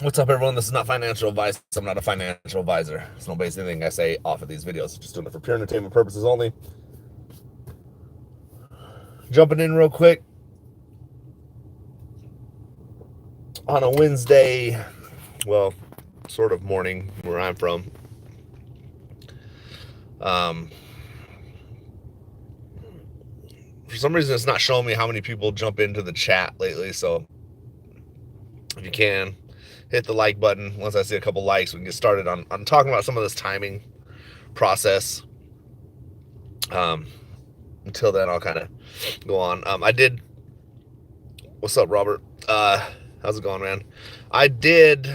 What's up, everyone? This is not financial advice. I'm not a financial advisor. So don't base anything I say off of these videos. Just doing it for pure entertainment purposes only. Jumping in real quick on a Wednesday, well, sort of morning where I'm from. For some reason, it's not showing me how many people jump into the chat lately. So if you can, hit the like button. Once I see a couple likes, we can get started on talking about some of this timing process. Until then, I'll kind of go on. I did. What's up, Robert? How's it going, man? I did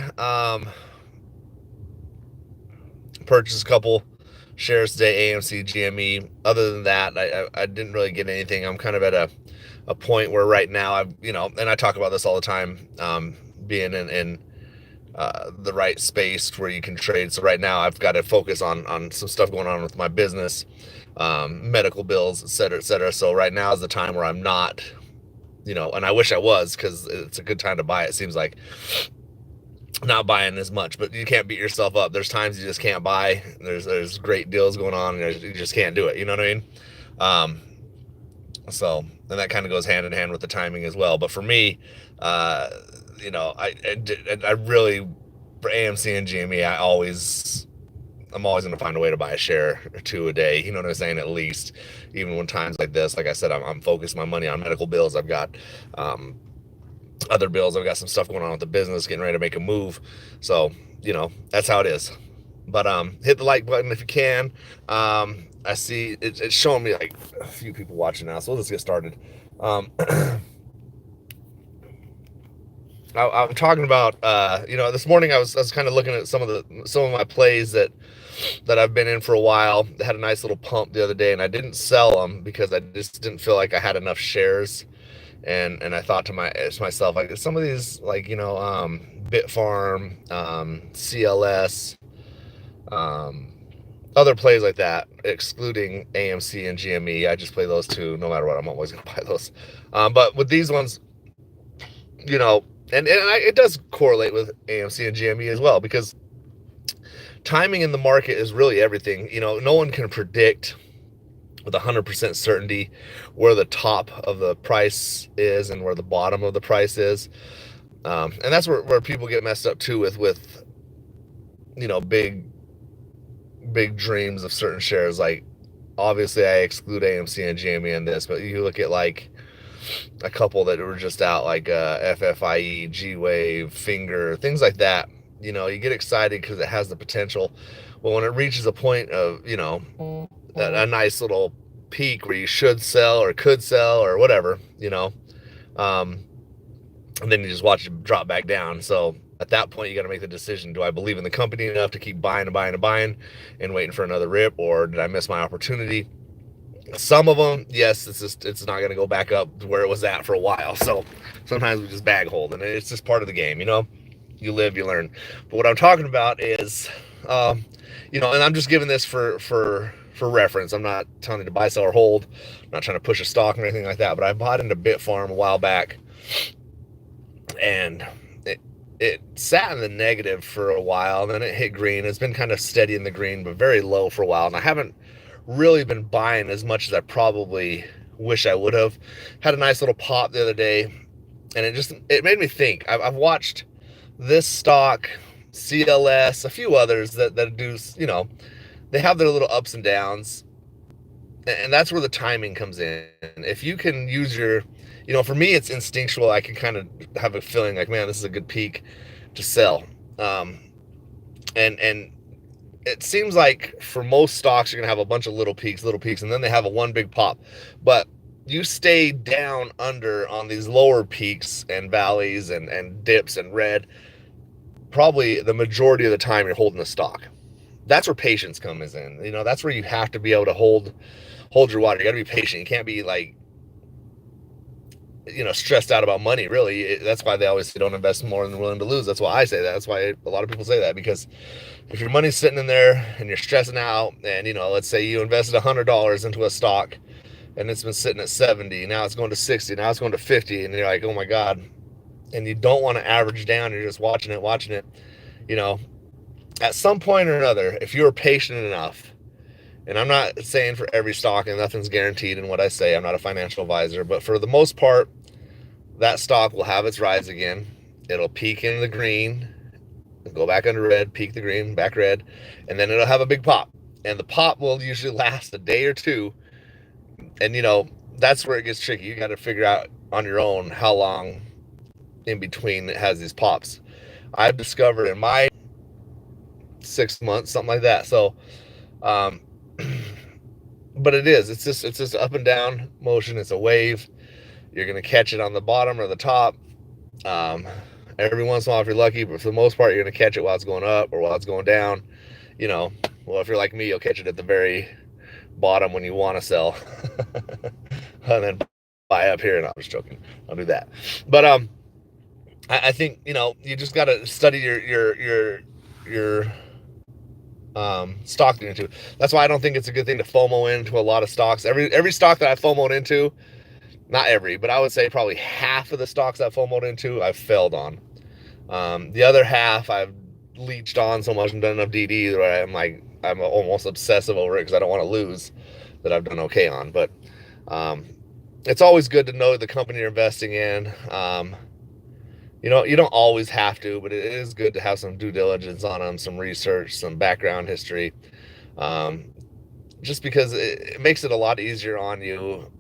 purchase a couple shares today, AMC, GME. Other than that, I didn't really get anything. I'm kind of at a point where right now and I talk about this all the time, being in the right space where you can trade. So right now I've got to focus on some stuff going on with my business, medical bills, et cetera, et cetera. So right now is the time where I'm not, and I wish I was, because it's a good time to buy. It seems like not buying as much, but you can't beat yourself up. There's times you just can't buy. There's great deals going on, and you just can't do it. You know what I mean? So, and that kind of goes hand in hand with the timing as well. But for me, I really, for AMC and GME, I'm always going to find a way to buy a share or two a day. You know what I'm saying? At least, even when times like this, like I said, I'm focused my money on medical bills. I've got other bills. I've got some stuff going on with the business, getting ready to make a move. So, that's how it is. But hit the like button if you can. I see it's showing me like a few people watching now, so let's get started. I'm talking about, this morning I was kind of looking at some of my plays that I've been in for a while. They had a nice little pump the other day, and I didn't sell them because I just didn't feel like I had enough shares. And I thought to myself, like, some of these, like, Bitfarm, CLS, other plays like that, excluding AMC and GME, I just play those two no matter what. I'm always going to buy those. But with these ones, it does correlate with AMC and GME as well, because timing in the market is really everything. No one can predict with 100% certainty where the top of the price is and where the bottom of the price is. And that's where people get messed up too with big dreams of certain shares. Like, obviously I exclude AMC and GME in this, but you look at like a couple that were just out, like FFIE, G-Wave, Finger, things like that. You get excited because it has the potential. Well, when it reaches a point of, a nice little peak where you should sell or could sell or whatever, and then you just watch it drop back down. So at that point, you got to make the decision: do I believe in the company enough to keep buying and buying and buying and waiting for another rip, or did I miss my opportunity? Some of them, yes, it's not going to go back up to where it was at for a while. So sometimes we just bag hold, and it's just part of the game. You live, you learn. But what I'm talking about is, and I'm just giving this for reference. I'm not telling you to buy, sell, or hold. I'm not trying to push a stock or anything like that. But I bought into Bitfarm a while back, and it sat in the negative for a while, and then it hit green. It's been kind of steady in the green, but very low for a while. And I haven't really been buying as much as I probably wish I would have. Had a nice little pop the other day, and it made me think. I've watched this stock, CLS, a few others that do, they have their little ups and downs, and that's where the timing comes in. If you can use your, for me, it's instinctual. I can kind of have a feeling like, man, this is a good peak to sell. And it seems like for most stocks, you're going to have a bunch of little peaks, and then they have a one big pop. But you stay down under on these lower peaks and valleys and dips and red, probably the majority of the time you're holding the stock. That's where patience comes in. That's where you have to be able to hold your water. You got to be patient. You can't be like, stressed out about money, really. That's why they always say don't invest more than you're willing to lose. That's why I say that. That's why a lot of people say that, because if your money's sitting in there and you're stressing out, and let's say you invested $100 into a stock and it's been sitting at 70, now it's going to 60, now it's going to 50, and you're like, oh my God, and you don't want to average down, you're just watching it, you know, at some point or another, if you're patient enough, and I'm not saying for every stock, and nothing's guaranteed in what I say, I'm not a financial advisor, but for the most part, that stock will have its rise again. It'll peak in the green, go back under red, peak the green, back red, and then it'll have a big pop. And the pop will usually last a day or two. And, you know, that's where it gets tricky. You got to figure out on your own how long in between it has these pops. I've discovered in my 6 months, something like that. So, but it's just up and down motion. It's a wave. You're going to catch it on the bottom or the top. Every once in a while, if you're lucky, but for the most part, you're going to catch it while it's going up or while it's going down. You know, well, if you're like me, you'll catch it at the very bottom when you want to sell, and then buy up here. And I'm just joking. I'll do that. But I think, you know, you just got to study your stock into. That's why I don't think it's a good thing to FOMO into a lot of stocks. Every stock that I FOMO'd into, not every, but I would say probably half of the stocks I've FOMO'd into, I've failed on. The other half I've leached on so much and done enough DD where I'm almost obsessive over it because I don't want to lose, that I've done okay on. But it's always good to know the company you're investing in. You know, you don't always have to, but it is good to have some due diligence on them, some research, some background history, just because it makes it a lot easier on you.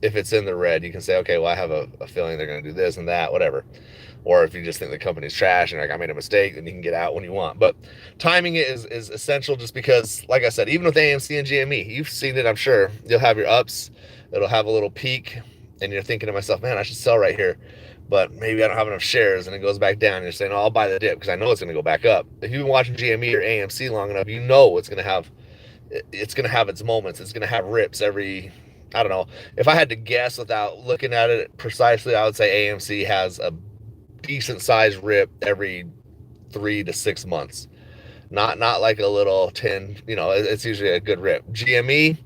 If it's in the red, you can say, okay, well, I have a feeling they're going to do this and that, whatever. Or if you just think the company's trash and like, I made a mistake, then you can get out when you want. But timing it is essential, just because, like I said, even with AMC and GME, you've seen it, I'm sure. You'll have your ups, it'll have a little peak, and you're thinking to myself, man, I should sell right here, but maybe I don't have enough shares, and it goes back down. And you're saying, oh, I'll buy the dip because I know it's going to go back up. If you've been watching GME or AMC long enough, you know it's going to have its moments. It's going to have rips every, I don't know. If I had to guess without looking at it precisely, I would say AMC has a decent sized rip every 3 to 6 months. Not like a little 10, you know, it's usually a good rip. GME,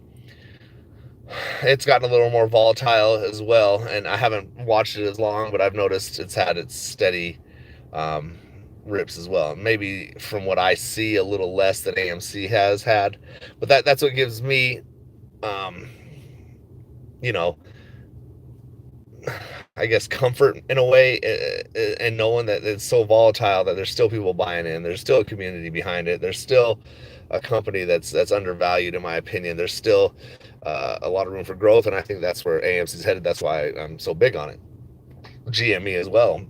it's gotten a little more volatile as well, and I haven't watched it as long, but I've noticed it's had its steady rips as well. Maybe from what I see, a little less than AMC has had, but that's what gives me you know, I guess comfort in a way, and knowing that it's so volatile that there's still people buying in, there's still a community behind it, there's still a company that's undervalued in my opinion, there's still a lot of room for growth, and I think that's where AMC's headed. That's why I'm so big on it. GME as well.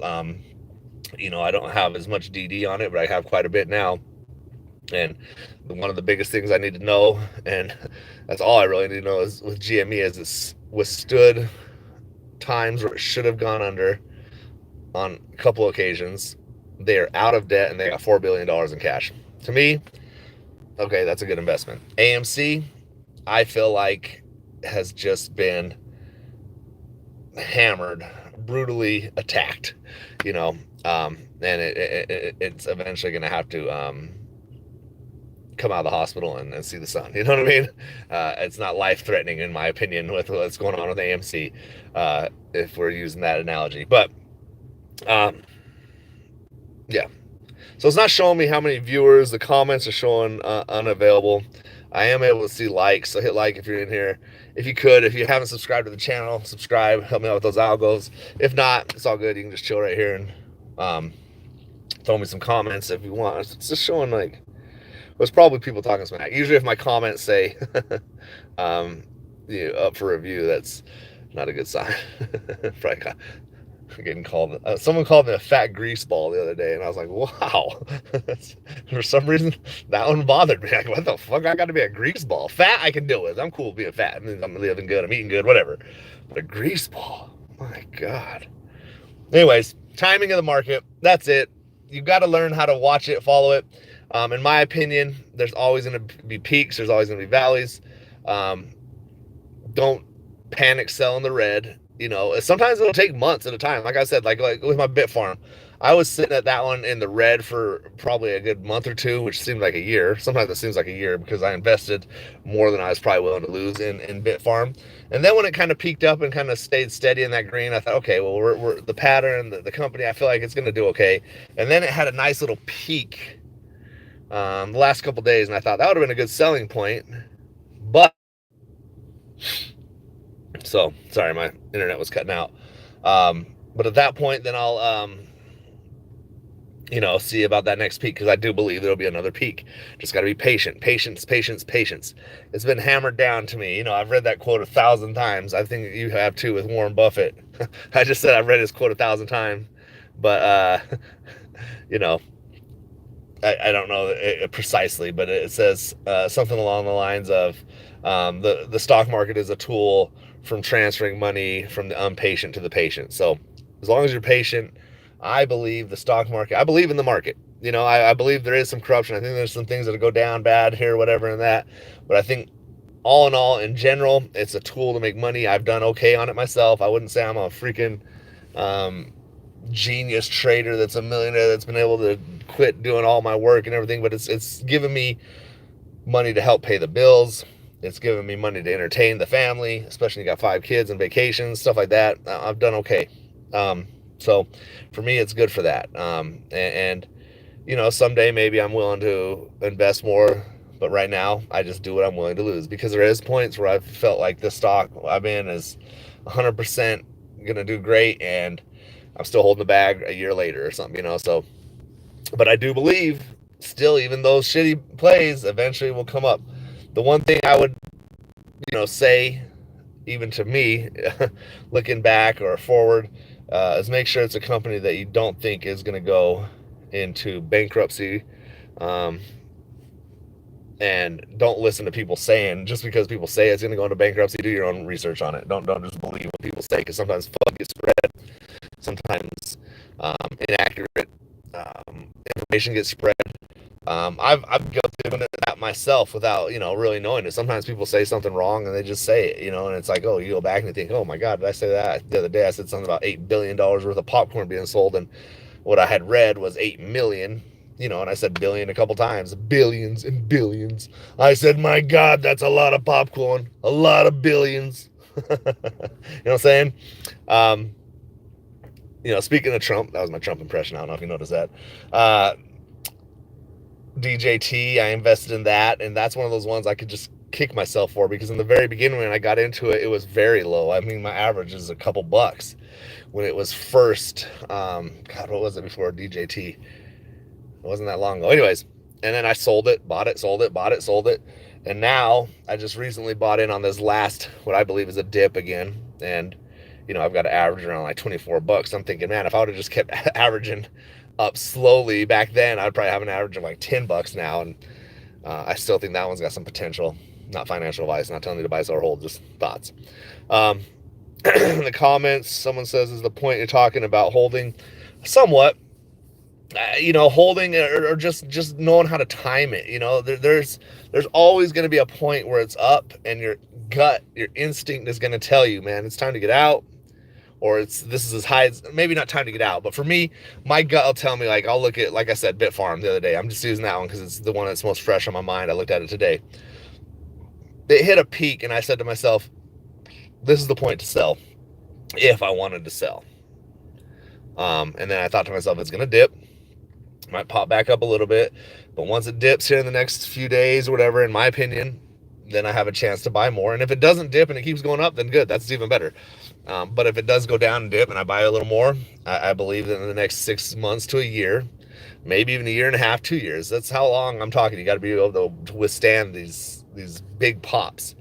You know, I don't have as much DD on it, but I have quite a bit now. And one of the biggest things I need to know, and that's all I really need to know, is with GME, is it's withstood times where it should have gone under on a couple occasions. They are out of debt and they got $4 billion in cash. To me, okay, that's a good investment. AMC, I feel like, has just been hammered, brutally attacked, you know, and it's eventually going to have to come out of the hospital and see the sun. You know what I mean? It's not life-threatening, in my opinion, with what's going on with AMC, if we're using that analogy. But, yeah. So it's not showing me how many viewers. The comments are showing unavailable. I am able to see likes, so hit like if you're in here. If you could, if you haven't subscribed to the channel, subscribe. Help me out with those algos. If not, it's all good. You can just chill right here and throw me some comments if you want. It's just showing like, well, it's probably people talking smack. Usually if my comments say you know, up for review, that's not a good sign. Probably getting called, someone called me a fat grease ball the other day, and I was like, wow. For some reason that one bothered me. Like, what the fuck, I gotta be a grease ball? Fat I can deal with, I'm cool being fat, I mean, I'm living good, I'm eating good, whatever. But a grease ball, my god. Anyways, timing of the market, that's it. You've got to learn how to watch it, follow it. In my opinion, there's always going to be peaks, there's always going to be valleys. Don't panic sell in the red. You know, sometimes it'll take months at a time. Like I said, like with my bit farm, I was sitting at that one in the red for probably a good month or two, which seemed like a year. Sometimes it seems like a year because I invested more than I was probably willing to lose in Bitfarm. And then when it kind of peaked up and kind of stayed steady in that green, I thought, okay, well, we're the pattern, the company, I feel like it's going to do okay. And then it had a nice little peak the last couple days, and I thought that would have been a good selling point. But so sorry, my internet was cutting out. But at that point, then I'll see about that next peak, because I do believe there'll be another peak. Just got to be patient. Patience. It's been hammered down to me. I've read that quote 1,000 times. I think you have too with Warren Buffett. I just said I've read his quote 1,000 times, but I don't know it precisely, but it says something along the lines of the stock market is a tool from transferring money from the impatient to the patient. So as long as you're patient, I believe the stock market, I believe in the market. I believe there is some corruption. I think there's some things that go down bad here, whatever, and that. But I think all in all, in general, it's a tool to make money. I've done okay on it myself. I wouldn't say I'm a freaking genius trader that's a millionaire that's been able to quit doing all my work and everything, but it's given me money to help pay the bills. It's given me money to entertain the family, especially you got 5 kids and vacations, stuff like that. I've done okay. So for me, it's good for that. And someday maybe I'm willing to invest more, but right now I just do what I'm willing to lose, because there is points where I've felt like this stock I'm in is 100% going to do great, and I'm still holding the bag a year later or something, so, but I do believe still, even those shitty plays eventually will come up. The one thing I would, say, even to me, looking back or forward, is make sure it's a company that you don't think is going to go into bankruptcy, and don't listen to people saying, just because people say it's going to go into bankruptcy, do your own research on it. Don't just believe what people say, because sometimes FUD gets spread, sometimes inaccurate information gets spread. I've guilty of that myself without really knowing it. Sometimes people say something wrong and they just say it, and it's like, oh, you go back and you think, oh my God, did I say that? The other day I said something about $8 billion worth of popcorn being sold, and what I had read was 8 million, and I said billion a couple times, billions and billions. I said, my God, that's a lot of popcorn, a lot of billions. You know what I'm saying? Speaking of Trump, that was my Trump impression. I don't know if you noticed that. DJT, I invested in that, and that's one of those ones I could just kick myself for, because in the very beginning when I got into it, it was very low. I mean, my average is a couple bucks when it was first. God, what was it before DJT? It wasn't that long ago. Anyways, and then I sold it, bought it, sold it, bought it, sold it, and now I just recently bought in on this last, what I believe is a dip again, and I've got to average around like 24 bucks. I'm thinking, man, if I would have just kept averaging up slowly back then, I'd probably have an average of like 10 bucks now. And I still think that one's got some potential. Not financial advice, not telling you to buy, sell, or hold, just thoughts. In the comments, someone says, is the point you're talking about holding? Somewhat. Holding or just knowing how to time it. There's always going to be a point where it's up, and your gut, your instinct is going to tell you, man, it's time to get out. Or this is as high as, maybe not time to get out, but for me, my gut will tell me, like, I'll look at, like I said, Bitfarm the other day. I'm just using that one because it's the one that's most fresh on my mind. I looked at it today. It hit a peak, and I said to myself, this is the point to sell, if I wanted to sell. And then I thought to myself, it's going to dip. It might pop back up a little bit. But once it dips here in the next few days or whatever, in my opinion, then I have a chance to buy more. And if it doesn't dip and it keeps going up, then good. That's even better. But if it does go down and dip and I buy a little more, I believe that in the next 6 months to a year, maybe even a year and a half, 2 years, that's how long I'm talking. You got to be able to withstand these big pops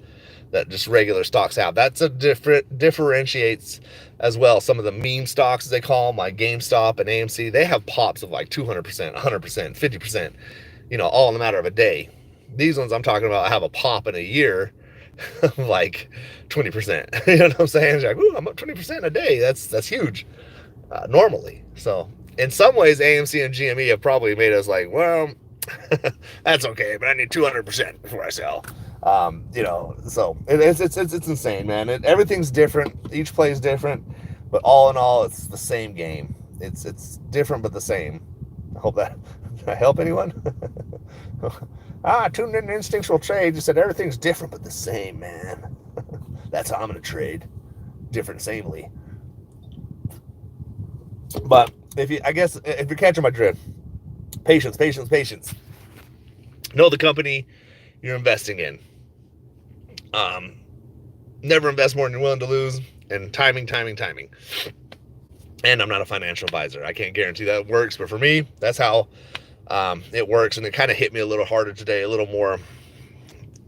that just regular stocks have. That's a differentiates as well. Some of the meme stocks, as they call them, like GameStop and AMC, they have pops of like 200%, 100%, 50%, all in a matter of a day. These ones I'm talking about have a pop in a year of like 20%. You know what I'm saying? It's like, ooh, I'm up 20% in a day. That's huge normally. So in some ways, AMC and GME have probably made us like, well, that's okay, but I need 200% before I sell. So it's insane, man. Everything's different. Each play is different, but all in all, it's the same game. It's different but the same. I hope that did I help anyone. I tuned in Instinctual Trade. You said everything's different but the same, man. That's how I'm gonna trade. Different, samely. But I guess if you're catching my drift, patience, patience, patience. Know the company you're investing in. Never invest more than you're willing to lose, and timing, timing, timing. And I'm not a financial advisor. I can't guarantee that works, but for me, that's how it works. And it kind of hit me a little harder today, a little more.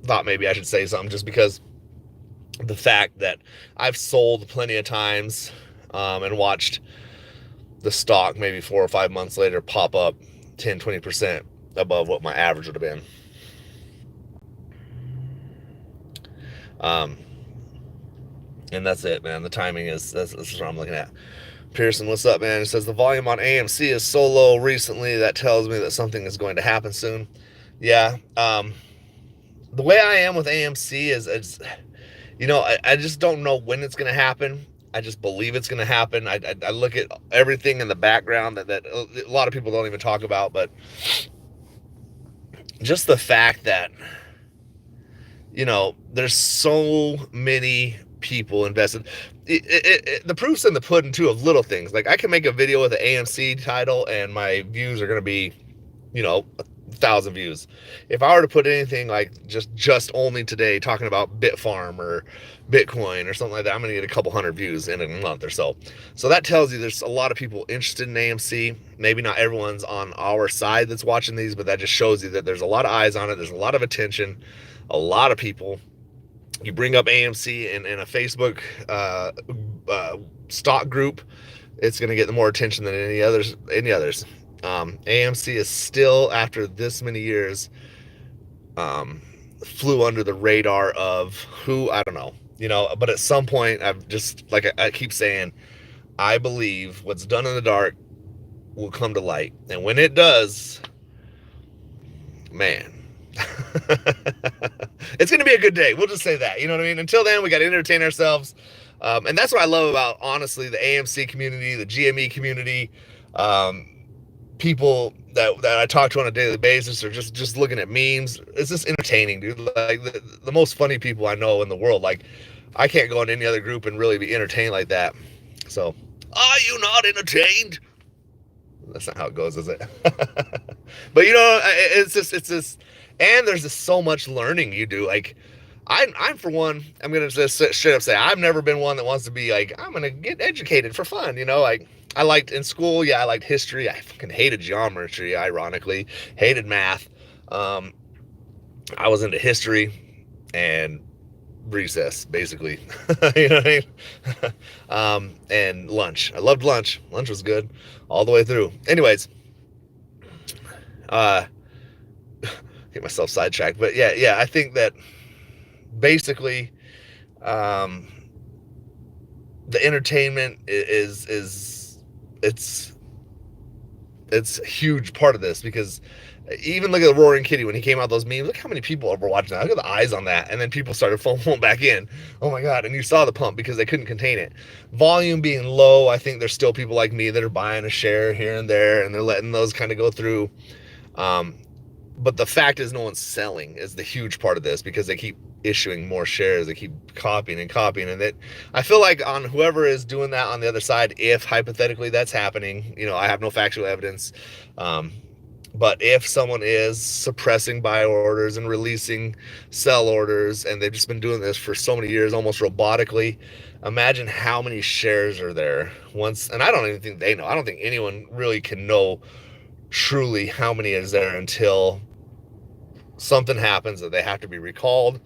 Thought maybe I should say something just because the fact that I've sold plenty of times and watched the stock maybe 4 or 5 months later pop up 10-20% above what my average would have been. And that's it, man. The timing that's what I'm looking at. Pearson, what's up, man? It says the volume on AMC is so low recently that tells me that something is going to happen soon. Yeah. The way I am with AMC is I just don't know when it's going to happen. I just believe it's going to happen. I look at everything in the background that a lot of people don't even talk about, but just the fact that, there's so many people invested. The proof's in the pudding too of little things. Like I can make a video with an AMC title and my views are going to be, 1,000 views. If I were to put anything like just only today talking about Bitfarm or Bitcoin or something like that, I'm going to get a couple hundred views in a month or so. So that tells you there's a lot of people interested in AMC. Maybe not everyone's on our side that's watching these, but that just shows you that there's a lot of eyes on it. There's a lot of attention, a lot of people. You bring up AMC in a Facebook stock group, it's going to get more attention than any others. AMC is still, after this many years, flew under the radar of who, I don't know, but at some point I've just, like I keep saying, I believe what's done in the dark will come to light. And when it does, man, it's going to be a good day. We'll just say that, you know what I mean? Until then, we got to entertain ourselves. And that's what I love about, honestly, the AMC community, the GME community, people that I talk to on a daily basis, or just looking at memes. It's just entertaining, dude. Like the most funny people I know in the world. Like I can't go in any other group and really be entertained like that. So, are you not entertained? That's not how it goes, is it? But it's just, and there's just so much learning you do. Like I'm for one, I'm gonna just straight up say I've never been one that wants to be like, I'm gonna get educated for fun, like I liked in school, I liked history. I fucking hated geometry, ironically, hated math. I was into history and recess, basically. You know what I mean? And lunch. I loved lunch. Lunch was good all the way through. Anyways, get myself sidetracked, but yeah, I think that basically, the entertainment is it's a huge part of this, because even look at the Roaring Kitty when he came out, those memes, look how many people were watching that. Look at the eyes on that. And then people started falling back in. Oh my God. And you saw the pump because they couldn't contain it. Volume being low, I think there's still people like me that are buying a share here and there, and they're letting those kind of go through. But the fact is no one's selling is the huge part of this, because they keep issuing more shares. They keep copying and copying. And that, I feel like on whoever is doing that on the other side, if hypothetically that's happening, I have no factual evidence. But if someone is suppressing buy orders and releasing sell orders, and they've just been doing this for so many years, almost robotically, imagine how many shares are there once. And I don't even think they know. I don't think anyone really can know truly how many is there until something happens that they have to be recalled.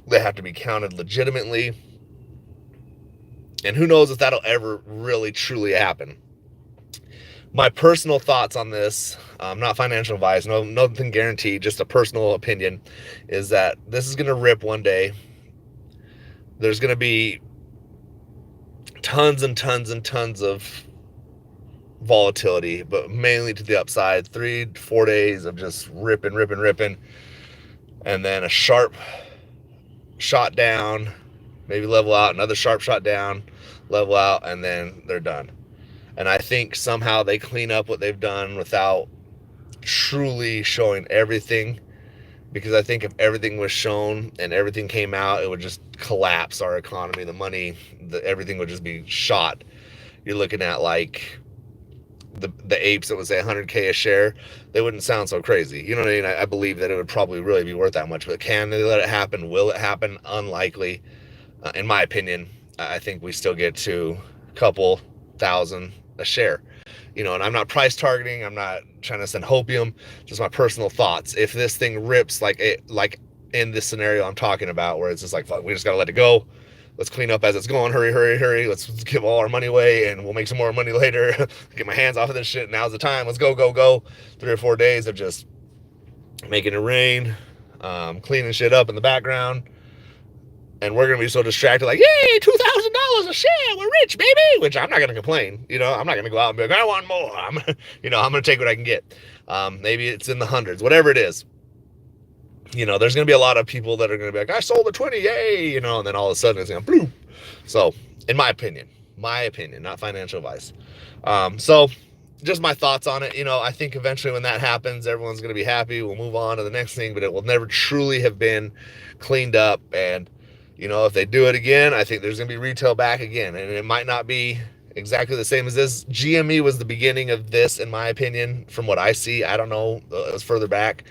They have to be counted legitimately. And who knows if that'll ever really truly happen. My personal thoughts on this, not financial advice, nothing guaranteed, just a personal opinion, is that this is going to rip one day. There's going to be tons and tons and tons of volatility, but mainly to the upside. 3 to 4 days of just ripping, and then a sharp shot down, maybe level out, another sharp shot down, level out, and then they're done. And I think somehow they clean up what they've done without truly showing everything, because I think if everything was shown and everything came out, it would just collapse our economy. The money, everything would just be shot. You're looking at like the apes that would say 100K a share. They wouldn't sound so crazy. You know what I mean? I believe that it would probably really be worth that much. But can they let it happen? Will it happen? Unlikely. In my opinion, I think we still get to a couple thousand a share. And I'm not price targeting. I'm not trying to send hopium. Just my personal thoughts. If this thing rips like in this scenario I'm talking about, where it's just like, fuck, we just gotta let it go. Let's clean up as it's going. Hurry, hurry, hurry. Let's give all our money away, and we'll make some more money later. Get my hands off of this shit. Now's the time. Let's go, go, go. 3 or 4 days of just making it rain, cleaning shit up in the background. And we're going to be so distracted, like, yay, $2,000 a share, we're rich, baby, which I'm not going to complain. I'm not going to go out and be like, I want more. I'm going to take what I can get. Maybe it's in the hundreds, whatever it is. There's going to be a lot of people that are going to be like, I sold the 20, yay, and then all of a sudden it's going to bloop. So, in my opinion, not financial advice. So, just my thoughts on it. I think eventually when that happens, everyone's going to be happy. We'll move on to the next thing, but it will never truly have been cleaned up. And if they do it again, I think there's going to be retail back again. And it might not be exactly the same as this. GME was the beginning of this, in my opinion, from what I see. I don't know. It was further back.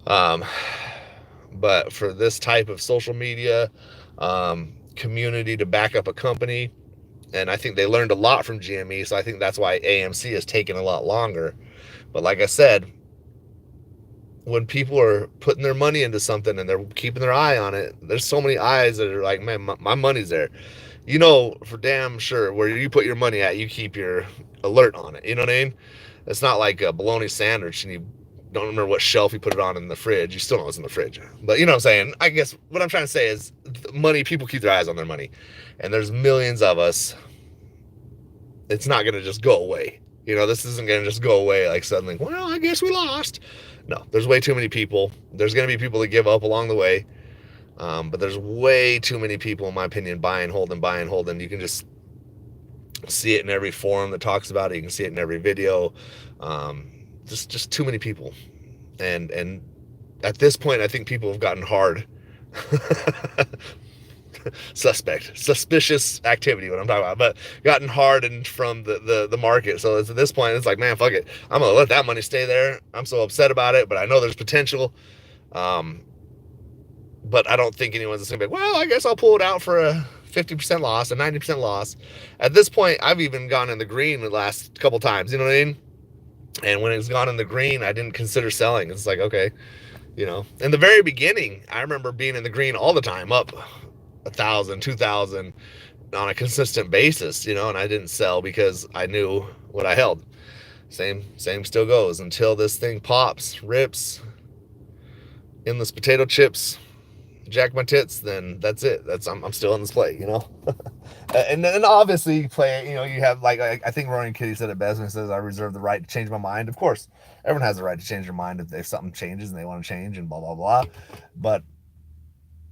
But for this type of social media community to back up a company, and I think they learned a lot from GME, so I think that's why AMC has taken a lot longer. But like I said, when people are putting their money into something and they're keeping their eye on it, there's so many eyes that are like, man, my money's there. For damn sure, where you put your money at, you keep your alert on it. You know what I mean? It's not like a bologna sandwich and you don't remember what shelf you put it on in the fridge. You still know it's in the fridge. But you know what I'm saying? I guess what I'm trying to say is money, people keep their eyes on their money. And there's millions of us. It's not going to just go away. This isn't going to just go away like suddenly, well, I guess we lost. No, there's way too many people. There's going to be people that give up along the way. But there's way too many people, in my opinion, buy and hold. You can just see it in every forum that talks about it. You can see it in every video. Just too many people. And at this point, I think people have gotten hard. Suspicious activity, what I'm talking about, but gotten hardened from the market. So at this point, it's like, man, fuck it. I'm going to let that money stay there. I'm so upset about it, but I know there's potential. But I don't think anyone's going to be like, well, I guess I'll pull it out for a 50% loss, a 90% loss. At this point, I've even gone in the green the last couple times, you know what I mean? And when it's gone in the green, I didn't consider selling. It's like, okay, in the very beginning, I remember being in the green all the time, up 1,000, 2,000 on a consistent basis, and I didn't sell because I knew what I held. Same still goes until this thing pops, rips, endless potato chips, jack my tits, then that's it. I'm still in this play, and then obviously you play, you have, like, I think Roaring Kitty said it best when he says, I reserve the right to change my mind. Of course, everyone has the right to change their mind if something changes and they want to change and blah, blah, blah. But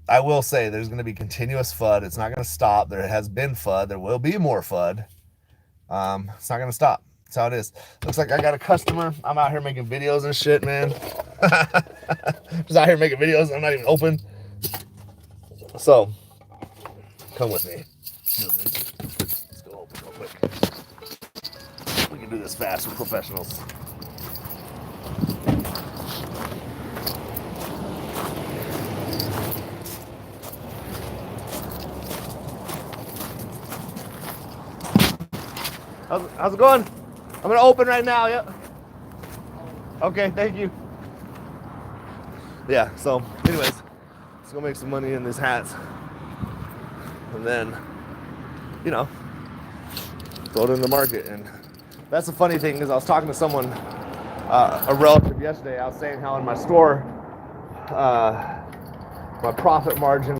I will say there's going to be continuous FUD. It's not going to stop. There has been FUD. There will be more FUD. It's not going to stop. That's how it is. Looks like I got a customer. I'm out here making videos and shit, man. Just out here making videos. I'm not even open. So, come with me. Let's go open real quick. We can do this fast. We're professionals. How's it going? I'm gonna open right now. Yep. Okay, thank you. Yeah. So, anyways, let's go make some money in these hats, and then, throw it in the market. And that's the funny thing, is I was talking to someone, a relative yesterday. I was saying how in my store, my profit margin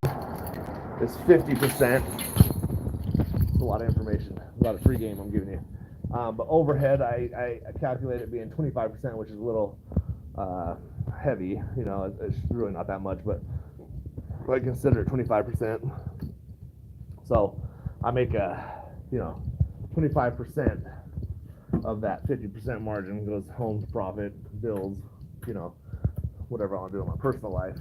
is 50%. It's a lot of information. A lot of free game I'm giving you. But overhead, I calculate it being 25%, which is a little heavy. It's really not that much, but I consider it 25%. So I make 25% of that 50% margin goes home to profit, bills, you know, whatever I want to do in my personal life.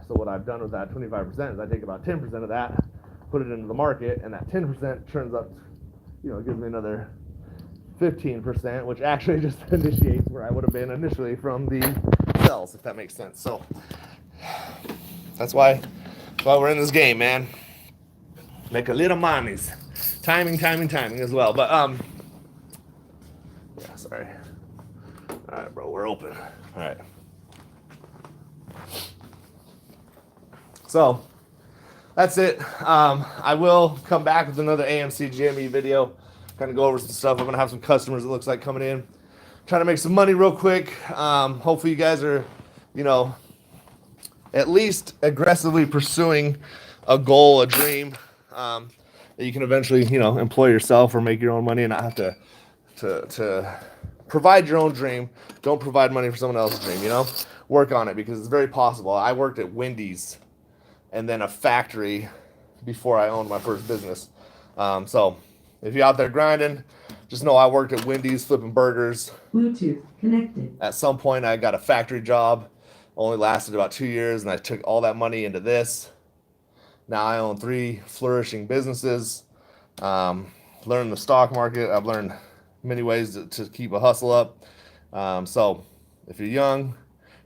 So what I've done with that 25% is I take about 10% of that, put it into the market, and that 10% turns up, you know, gives me another 15%, which actually just initiates where I would have been initially from the sales, if that makes sense. So that's why we're in this game, man. Make a little monies. Timing as well. But yeah, sorry. All right, bro, we're open. All right. So that's it. I will come back with another AMC GME video. Kind of go over some stuff. I'm gonna have some customers, it looks like, coming in. Trying to make some money real quick. Hopefully you guys are, you know, at least aggressively pursuing a goal, a dream, that you can eventually, you know, employ yourself or make your own money and not have to provide your own dream. Don't provide money for someone else's dream, you know? Work on it because it's very possible. I worked at Wendy's and then a factory before I owned my first business. So if you're out there grinding, just know I worked at Wendy's flipping burgers. Bluetooth connected. At some point, I got a factory job. Only lasted about 2 years, and I took all that money into this. Now I own 3 flourishing businesses. Learned the stock market. I've learned many ways to keep a hustle up. So if you're young,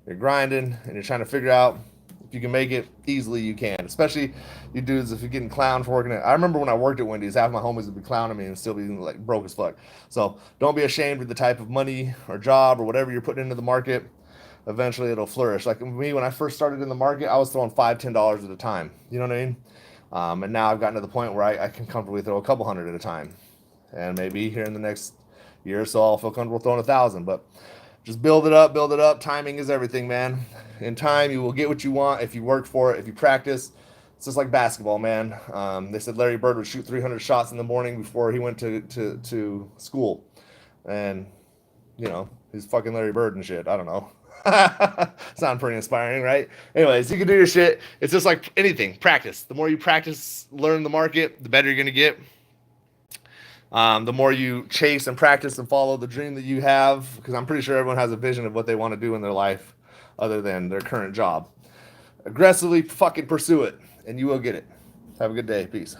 you're grinding, and you're trying to figure out if you can make it, easily you can. Especially you dudes, if you're getting clowned for working it. I remember when I worked at Wendy's, half my homies would be clowning me and still be like broke as fuck. So don't be ashamed of the type of money or job or whatever you're putting into the market. Eventually it'll flourish. Like me, when I first started in the market, I was throwing $5-10 at a time. You know what I mean? And now I've gotten to the point where I can comfortably throw a couple hundred at a time. And maybe here in the next year or so, I'll feel comfortable throwing 1,000. But just build it up, build it up. Timing is everything, man. In time, you will get what you want if you work for it, if you practice. It's just like basketball, man. They said Larry Bird would shoot 300 shots in the morning before he went to school. And, you know, he's fucking Larry Bird and shit. I don't know. Sound pretty inspiring, right? Anyways, you can do your shit. It's just like anything. Practice. The more you practice, learn the market, the better you're going to get. The more you chase and practice and follow the dream that you have, because I'm pretty sure everyone has a vision of what they want to do in their life other than their current job. Aggressively fucking pursue it, and you will get it. Have a good day. Peace.